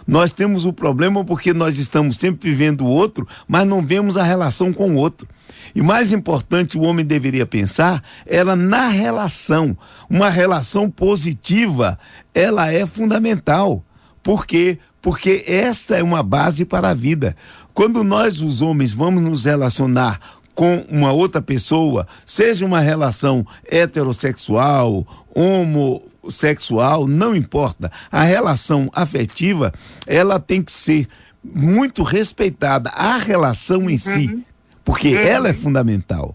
Nós temos o problema porque nós estamos sempre vivendo o outro, mas não vemos a relação com o outro. E mais importante, o homem deveria pensar era na relação. Uma relação positiva, ela é fundamental. Por quê? Porque esta é uma base para a vida. Quando nós, os homens, vamos nos relacionar com uma outra pessoa, seja uma relação heterossexual, homossexual, não importa. A relação afetiva, ela tem que ser muito respeitada, a relação em si, porque ela é fundamental.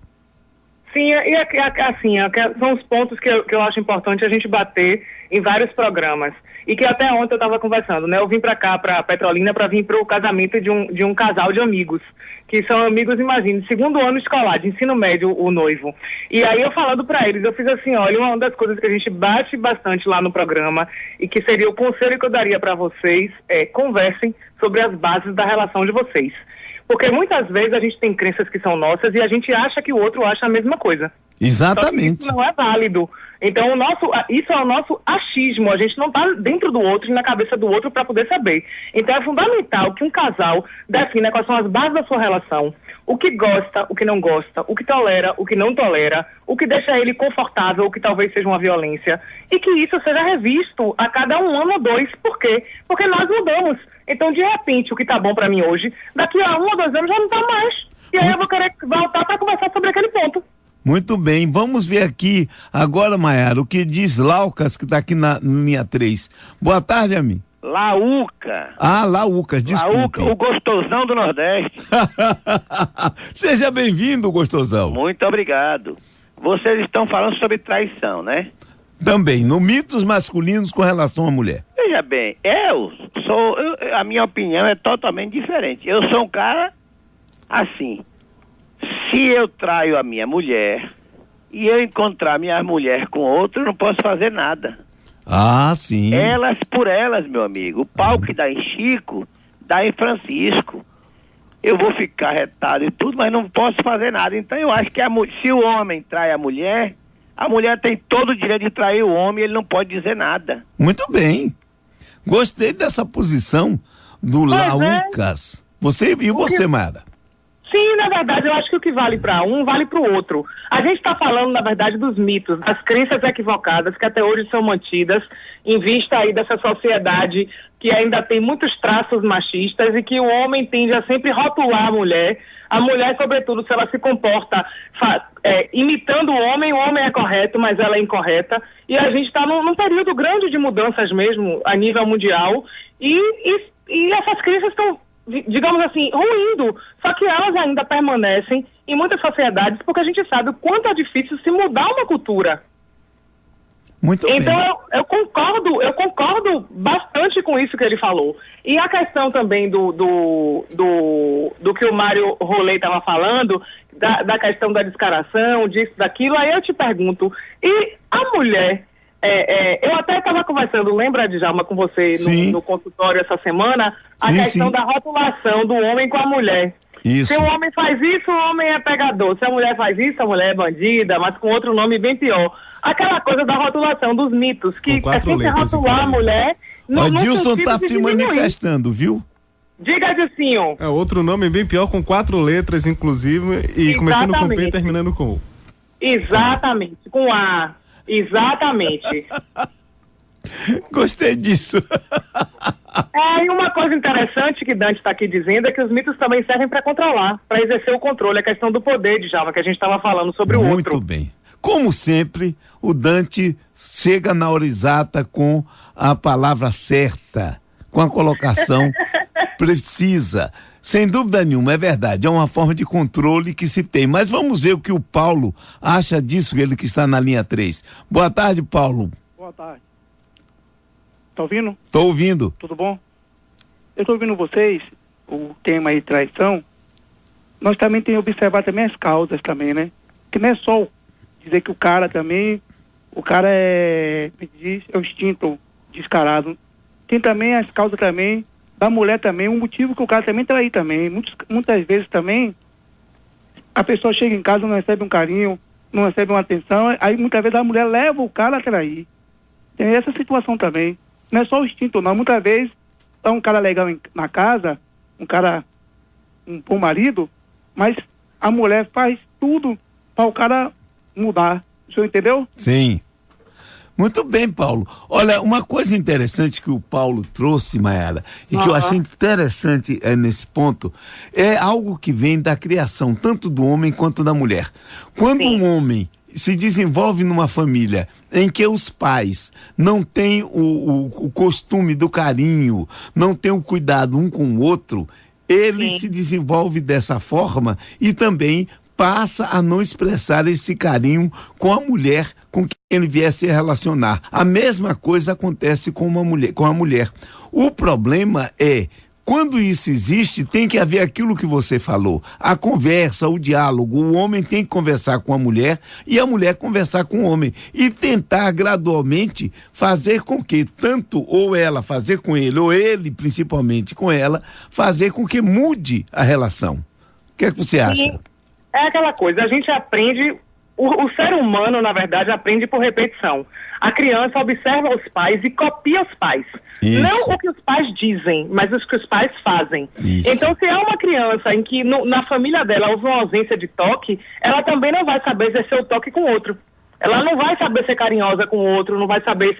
Sim, e assim, são os pontos que eu acho importante a gente bater em vários programas. E que até ontem eu estava conversando, né? Eu vim para cá, para Petrolina, para vir para o casamento de um casal de amigos, que são amigos, imagine, segundo ano escolar, de ensino médio, o noivo. E aí eu falando para eles, eu fiz assim, olha, uma das coisas que a gente bate bastante lá no programa, e que seria o conselho que eu daria para vocês, conversem sobre as bases da relação de vocês. Porque muitas vezes a gente tem crenças que são nossas e a gente acha que o outro acha a mesma coisa. Exatamente. Isso não é válido. Então, isso é o nosso achismo. A gente não está dentro do outro e na cabeça do outro para poder saber. Então, é fundamental que um casal defina quais são as bases da sua relação, o que gosta, o que não gosta, o que tolera, o que não tolera, o que deixa ele confortável, o que talvez seja uma violência, e que isso seja revisto a cada 1 ano ou 2. Por quê? Porque nós mudamos. Então, de repente, o que está bom para mim hoje, daqui a 1 ou 2 anos já não está mais. E aí eu vou querer voltar para conversar sobre aquele ponto. Muito bem, vamos ver aqui agora, Maiara, o que diz Laucas, que está aqui na linha 3. Boa tarde, Ami. Lauca. Ah, Laucas, desculpe. Lauca, o gostosão do Nordeste. Seja bem-vindo, gostosão. Muito obrigado. Vocês estão falando sobre traição, né? Também, no mitos masculinos com relação à mulher. Veja bem, a minha opinião é totalmente diferente. Eu sou um cara assim. Se eu traio a minha mulher e eu encontrar minha mulher com outro, eu não posso fazer nada. Ah, sim. Elas por elas, meu amigo. O pau que dá em Chico, dá em Francisco. Eu vou ficar retado e tudo, mas não posso fazer nada. Então eu acho que se o homem trai a mulher tem todo o direito de trair o homem e ele não pode dizer nada. Muito bem. Gostei dessa posição do Laucas. Você e você, Mara? Sim, na verdade, eu acho que o que vale para um, vale para o outro. A gente está falando, na verdade, dos mitos, das crenças equivocadas que até hoje são mantidas em vista aí dessa sociedade que ainda tem muitos traços machistas e que o homem tende a sempre rotular a mulher, sobretudo, se ela se comporta imitando o homem é correto, mas ela é incorreta. E a gente está num período grande de mudanças mesmo, a nível mundial, e essas crenças estão, digamos assim, ruindo, só que elas ainda permanecem em muitas sociedades, porque a gente sabe o quanto é difícil se mudar uma cultura. Muito então, bem. eu concordo bastante com isso que ele falou. E a questão também do que o Mário Rolê estava falando, da questão da descaração, disso, daquilo, aí eu te pergunto, e a mulher... eu até estava conversando, lembra, Djalma, com você no consultório essa semana, a questão da rotulação do homem com a mulher. Isso. Se o homem faz isso, o homem é pegador. Se a mulher faz isso, a mulher é bandida, mas com outro nome bem pior. Aquela coisa da rotulação, dos mitos, que é sempre rotular a mulher... O Dilson está se manifestando, viu? Diga, Dilcinho. É outro nome bem pior, com 4 letras, inclusive, e começando com P e terminando com U. Exatamente, com A. Exatamente. Gostei disso. E uma coisa interessante que Dante está aqui dizendo é que os mitos também servem para controlar, para exercer o controle, a questão do poder, Djalma, que a gente estava falando sobre o outro. Muito bem. Como sempre, o Dante chega na hora exata com a palavra certa, com a colocação precisa. Sem dúvida nenhuma, é verdade, é uma forma de controle que se tem. Mas vamos ver o que o Paulo acha disso, ele que está na linha 3. Boa tarde, Paulo. Boa tarde. Tá ouvindo? Tô ouvindo. Tudo bom? Eu tô ouvindo vocês, o tema aí, traição. Nós também temos que observar também as causas também, né? Que não é só dizer que o cara é o instinto descarado. Tem também as causas também da mulher também, um motivo que o cara também trair também. Muitas vezes também, a pessoa chega em casa, não recebe um carinho, não recebe uma atenção, aí muitas vezes a mulher leva o cara a trair. Tem essa situação também. Não é só o instinto, não. Muitas vezes tá um cara legal na casa, um bom marido, mas a mulher faz tudo para o cara mudar. O senhor entendeu? Sim. Muito bem, Paulo. Olha, uma coisa interessante que o Paulo trouxe, Mayara, e que eu achei interessante nesse ponto, é algo que vem da criação, tanto do homem quanto da mulher. Quando um homem se desenvolve numa família em que os pais não têm o costume do carinho, não têm o cuidado um com o outro, ele se desenvolve dessa forma e também passa a não expressar esse carinho com a mulher com quem ele vier se relacionar. A mesma coisa acontece com a mulher. O problema é, quando isso existe, tem que haver aquilo que você falou, a conversa, o diálogo. O homem tem que conversar com a mulher e a mulher conversar com o homem e tentar gradualmente fazer com que, tanto ou ela fazer com ele, ou ele principalmente com ela, fazer com que mude a relação. O que é que você acha? Sim. É aquela coisa, a gente aprende, o ser humano, na verdade, aprende por repetição. A criança observa os pais e copia os pais. Isso. Não o que os pais dizem, mas o que os pais fazem. Isso. Então, se é uma criança em que na família dela houve uma ausência de toque, ela também não vai saber exercer o toque com o outro. Ela não vai saber ser carinhosa com o outro, não vai saber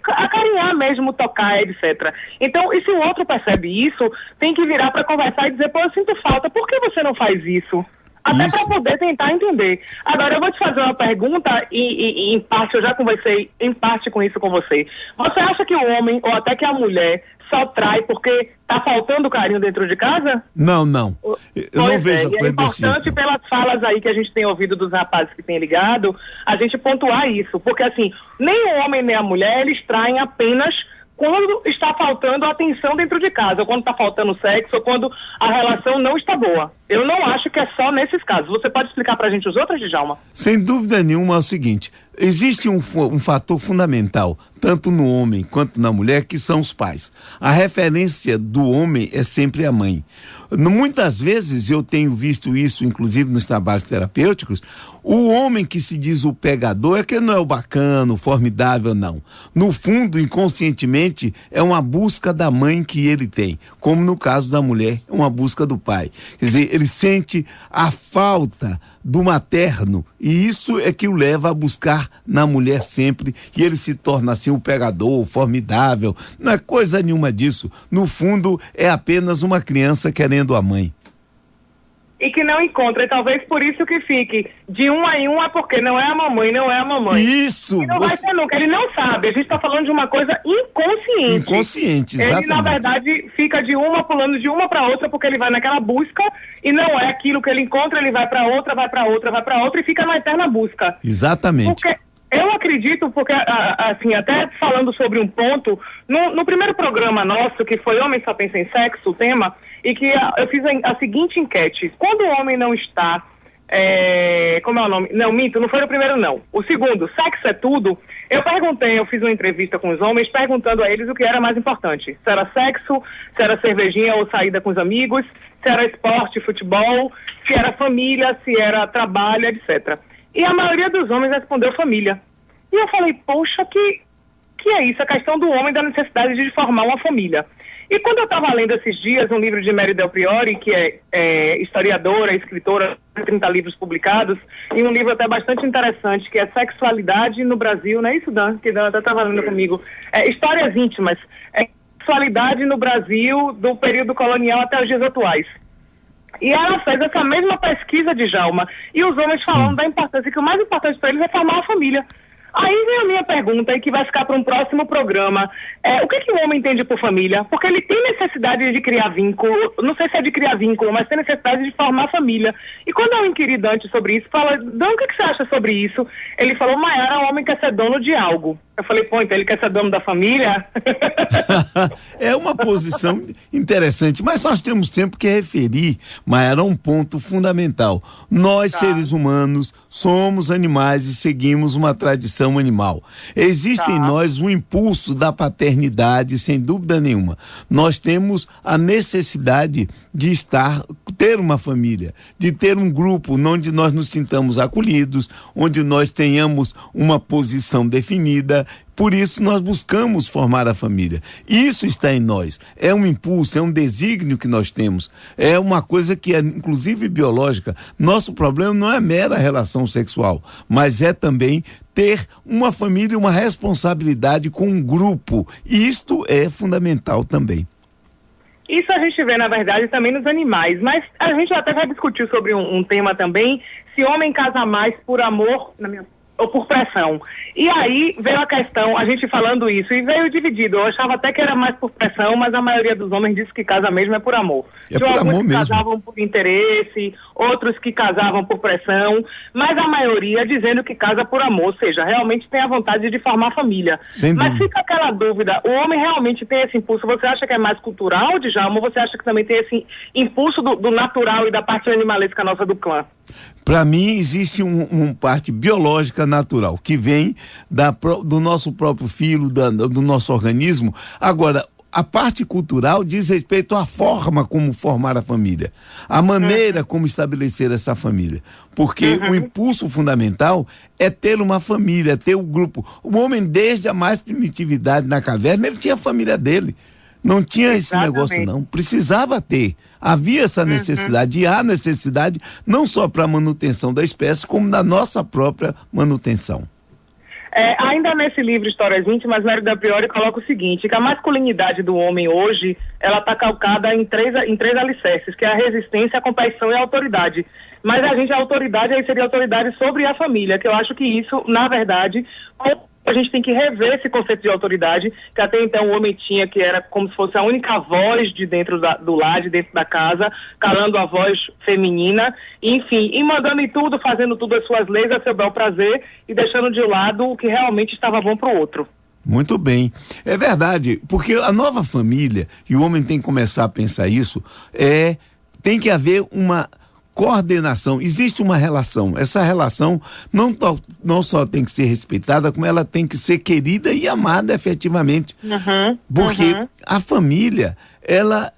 acarinhar mesmo, tocar, etc. Então, e se o outro percebe isso, tem que virar para conversar e dizer, pô, eu sinto falta, por que você não faz isso? Até para poder tentar entender. Agora, eu vou te fazer uma pergunta e em parte, eu já conversei em parte com isso com você. Você acha que o homem, ou até que a mulher, só trai porque tá faltando carinho dentro de casa? Não. Eu não vejo a coisa desse jeito. É importante, pelas falas aí que a gente tem ouvido dos rapazes que têm ligado, a gente pontuar isso. Porque, assim, nem o homem nem a mulher, eles traem apenas quando está faltando atenção dentro de casa, ou quando está faltando sexo, ou quando a relação não está boa. Eu não acho que é só nesses casos. Você pode explicar pra gente os outros, Djalma? Sem dúvida nenhuma é o seguinte, existe um fator fundamental, tanto no homem quanto na mulher, que são os pais. A referência do homem é sempre a mãe. Muitas vezes eu tenho visto isso, inclusive nos trabalhos terapêuticos, o homem que se diz o pegador é que não é o bacana, o formidável, não. No fundo, inconscientemente, é uma busca da mãe que ele tem, como no caso da mulher, é uma busca do pai. Quer dizer, ele sente a falta do materno e isso é que o leva a buscar na mulher sempre e ele se torna assim o pegador, o formidável. Não é coisa nenhuma disso. No fundo, é apenas uma criança querendo a mãe. E que não encontra, e talvez por isso que fique de um em um, porque não é a mamãe, não é a mamãe. Isso! E não vai ser nunca, ele não sabe, a gente está falando de uma coisa inconsciente. Inconsciente, exatamente. Ele, na verdade, fica de uma, pulando de uma para outra, porque ele vai naquela busca, e não é aquilo que ele encontra, ele vai para outra, vai para outra, vai para outra, e fica na eterna busca. Exatamente. Porque eu acredito, porque, assim, até falando sobre um ponto, no primeiro programa nosso, que foi Homem Só Pensa em Sexo, o tema, e que eu fiz a seguinte enquete. Quando o homem não está, como é o nome? Não, minto, não foi o primeiro não. O segundo, sexo é tudo, eu fiz uma entrevista com os homens, perguntando a eles o que era mais importante. Se era sexo, se era cervejinha ou saída com os amigos, se era esporte, futebol, se era família, se era trabalho, etc. E a maioria dos homens respondeu família. E eu falei, poxa, que é isso? A questão do homem, da necessidade de formar uma família. E quando eu estava lendo esses dias um livro de Mary Del Priore, que é historiadora, escritora, 30 livros publicados, e um livro até bastante interessante, que é Sexualidade no Brasil, não é isso, Dan? Que Dan até estava lendo comigo. Histórias íntimas. Sexualidade no Brasil do período colonial até os dias atuais. E ela fez essa mesma pesquisa de Djalma, e os homens falando da importância, que o mais importante para eles é formar uma família. Aí vem a minha pergunta, e que vai ficar para um próximo programa. O que o homem entende por família? Porque ele tem necessidade de criar vínculo, não sei se é de criar vínculo, mas tem necessidade de formar família. E quando eu inquiri Dante sobre isso, fala, Dan, o que você acha sobre isso? Ele falou, Mayara, o homem quer ser dono de algo. Eu falei, pô, então ele quer ser dono da família? É uma posição interessante, mas nós temos sempre que referir, Mayara, um ponto fundamental. Nós, seres humanos, somos animais e seguimos uma tradição animal. Existe em nós um impulso da paternidade, sem dúvida nenhuma. Nós temos a necessidade de ter uma família, de ter um grupo onde nós nos sintamos acolhidos, onde nós tenhamos uma posição definida. Por isso nós buscamos formar a família. Isso está em nós. É um impulso, é um desígnio que nós temos. É uma coisa que é inclusive biológica. Nosso problema não é mera relação sexual, mas é também ter uma família, uma responsabilidade com um grupo. E isto é fundamental também. Isso a gente vê, na verdade, também nos animais. Mas a gente até vai discutir sobre um tema também, se homem casa mais por amor, ou por pressão. E aí veio a questão, a gente falando isso, e veio dividido. Eu achava até que era mais por pressão, mas a maioria dos homens disse que casa mesmo é por amor. É por amor mesmo. Casavam por interesse, outros que casavam por pressão, mas a maioria dizendo que casa por amor, ou seja, realmente tem a vontade de formar família. Mas fica aquela dúvida, o homem realmente tem esse impulso? Você acha que é mais cultural, Djalma, ou você acha que também tem esse impulso do natural e da parte animalesca nossa do clã? Para mim, existe uma parte biológica natural, que vem do nosso próprio filho, do nosso organismo. Agora, a parte cultural diz respeito à forma como formar a família, a maneira como estabelecer essa família. Porque o impulso fundamental é ter uma família, ter um grupo. O homem, desde a mais primitividade na caverna, ele tinha a família dele. Não tinha esse negócio, não. Precisava ter. Havia essa necessidade, e há necessidade não só para a manutenção da espécie, como da nossa própria manutenção. Ainda nesse livro Histórias Íntimas, Mário da Priori coloca o seguinte, que a masculinidade do homem hoje, ela está calcada em três alicerces, que é a resistência, a compaixão e a autoridade. Mas a autoridade aí seria autoridade sobre a família, que eu acho que isso, na verdade, a gente tem que rever esse conceito de autoridade, que até então o homem tinha, que era como se fosse a única voz de dentro do lar, de dentro da casa, calando a voz feminina, enfim, e mandando em tudo, fazendo tudo as suas leis, a seu bel prazer, e deixando de lado o que realmente estava bom para o outro. Muito bem. É verdade, porque a nova família, e o homem tem que começar a pensar isso, tem que haver uma coordenação, existe uma relação. Essa relação não só tem que ser respeitada, como ela tem que ser querida e amada efetivamente. Porque a família, ela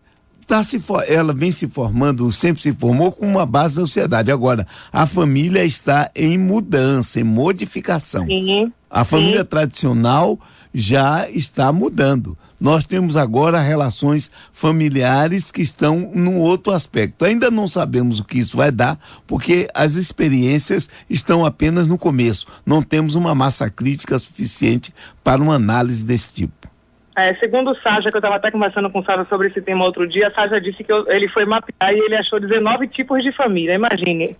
vem se formando, sempre se formou com uma base da sociedade. Agora, a família está em mudança, em modificação. A família tradicional já está mudando. Nós temos agora relações familiares que estão num outro aspecto. Ainda não sabemos o que isso vai dar, porque as experiências estão apenas no começo. Não temos uma massa crítica suficiente para uma análise desse tipo. Segundo o Saja, que eu estava até conversando com o Saja sobre esse tema outro dia, a Saja disse que ele foi mapear e ele achou 19 tipos de família, imagine.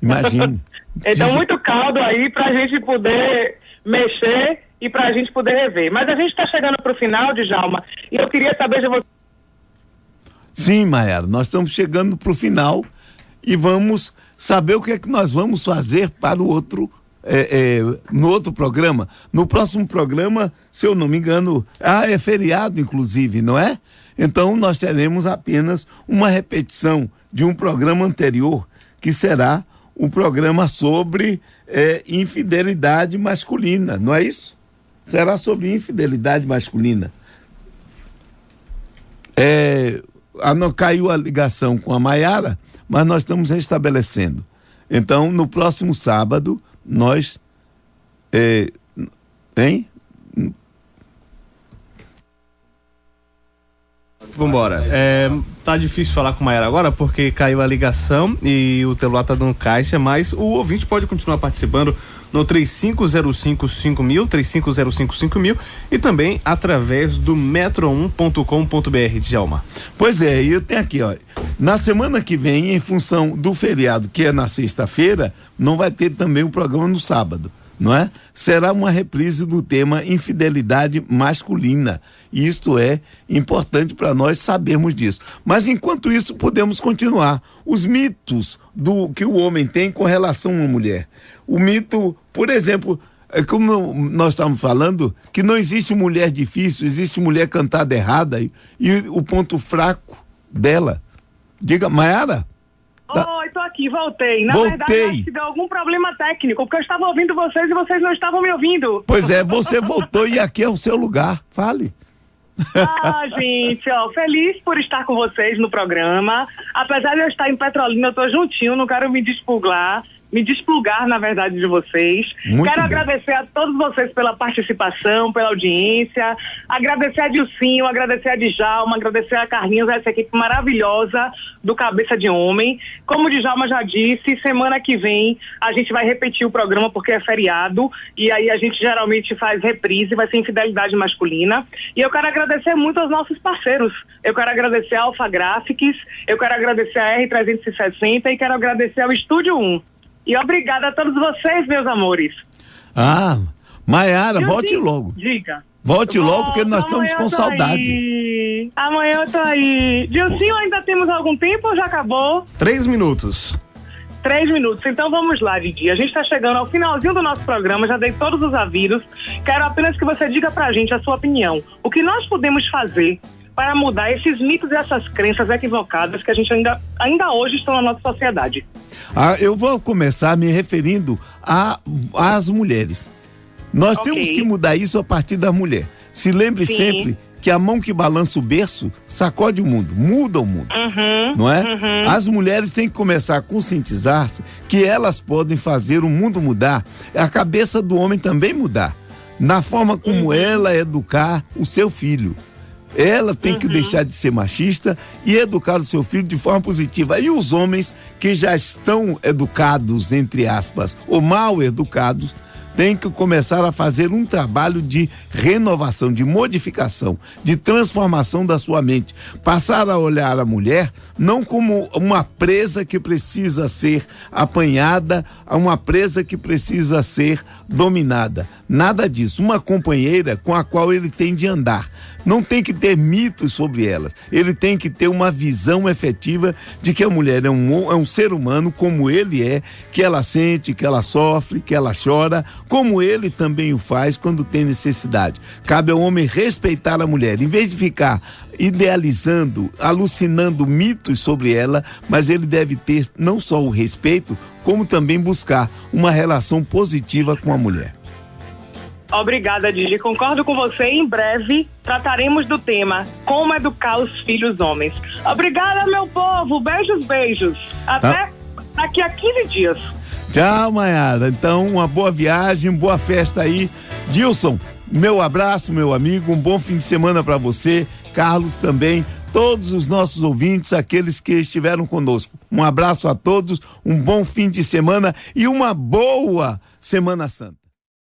Então, muito caldo aí para a gente poder mexer e para a gente poder rever. Mas a gente está chegando para o final, Djalma, e eu queria saber de você. Sim, Mayara, nós estamos chegando para o final e vamos saber o que é que nós vamos fazer para o outro, no outro programa. No próximo programa, se eu não me engano, é feriado inclusive, não é? Então nós teremos apenas uma repetição de um programa anterior, que será um programa sobre infidelidade masculina, não é isso? Será sobre infidelidade masculina. Caiu a ligação com a Mayara, mas nós estamos restabelecendo. Então, no próximo sábado, nós... Vambora. Tá difícil falar com a Mayara agora porque caiu a ligação e o celular tá dando caixa, mas o ouvinte pode continuar participando no 35055000, 35055000 e também através do metro1.com.br, Djalma. Pois é, e eu tenho aqui, ó, na semana que vem, em função do feriado, que é na sexta-feira, não vai ter também o programa no sábado, não é? Será uma reprise do tema infidelidade masculina. Isto é importante para nós sabermos disso. Mas enquanto isso, podemos continuar. Os mitos que o homem tem com relação à mulher. O mito, por exemplo, É como nós estamos falando, que não existe mulher difícil, existe mulher cantada errada e o ponto fraco dela. Diga, Mayara? Oi, tô aqui, voltei. Na Voltei. verdade, acho que deu algum problema técnico, porque eu estava ouvindo vocês e vocês não estavam me ouvindo. Pois é, você voltou e aqui é o seu lugar. Fale. Ah, gente, ó, feliz por estar com vocês no programa. Apesar de eu estar em Petrolina, eu tô juntinho, não quero me desplugar, na verdade, de vocês. Muito Quero bem. agradecer a todos vocês pela participação, pela audiência, agradecer a Dilcinho, agradecer a Djalma, agradecer a Carlinhos, essa equipe maravilhosa do Cabeça de Homem. Como o Djalma já disse, semana que vem a gente vai repetir o programa porque é feriado, e aí a gente geralmente faz reprise, vai ser Infidelidade Masculina. E eu quero agradecer muito aos nossos parceiros. Eu quero agradecer a Alpha Graphics, eu quero agradecer a R360 e quero agradecer ao Estúdio 1. E obrigada a todos vocês, meus amores. Ah, Mayara, Eu volte digo- logo. Diga. Volte logo, porque nós Amanhã estamos com eu tô saudade. aí. Amanhã eu tô aí. Dilcinho, ainda temos algum tempo ou já acabou? 3 minutos. 3 minutos. Então vamos lá, Didi. A gente está chegando ao finalzinho do nosso programa, já dei todos os avisos. Quero apenas que você diga pra gente a sua opinião. O que nós podemos fazer para mudar esses mitos e essas crenças equivocadas que a gente ainda hoje estão na nossa sociedade? Eu vou começar me referindo às mulheres. Nós temos que mudar isso a partir da mulher. Se lembre Sim. sempre que a mão que balança o berço sacode o mundo, muda o mundo, não é? As mulheres têm que começar a conscientizar-se que elas podem fazer o mundo mudar, a cabeça do homem também mudar, na forma como ela educar o seu filho. Ela tem que deixar de ser machista e educar o seu filho de forma positiva. E os homens que já estão educados, entre aspas, ou mal educados, têm que começar a fazer um trabalho de renovação, de modificação, de transformação da sua mente. Passar a olhar a mulher não como uma presa que precisa ser apanhada, uma presa que precisa ser dominada. Nada disso. Uma companheira com a qual ele tem de andar. Não tem que ter mitos sobre elas. Ele tem que ter uma visão efetiva de que a mulher é um ser humano como ele é, que ela sente, que ela sofre, que ela chora, como ele também o faz quando tem necessidade. Cabe ao homem respeitar a mulher, em vez de ficar idealizando, alucinando mitos sobre ela, mas ele deve ter não só o respeito, como também buscar uma relação positiva com a mulher. Obrigada, Didi. Concordo com você. Em breve trataremos do tema Como Educar os Filhos Homens. Obrigada, meu povo. Beijos, beijos. Até daqui a 15 dias. Tchau, Mayara. Então, uma boa viagem, boa festa aí. Dilson, meu abraço, meu amigo. Um bom fim de semana para você. Carlos também. Todos os nossos ouvintes, aqueles que estiveram conosco. Um abraço a todos, um bom fim de semana e uma boa Semana Santa.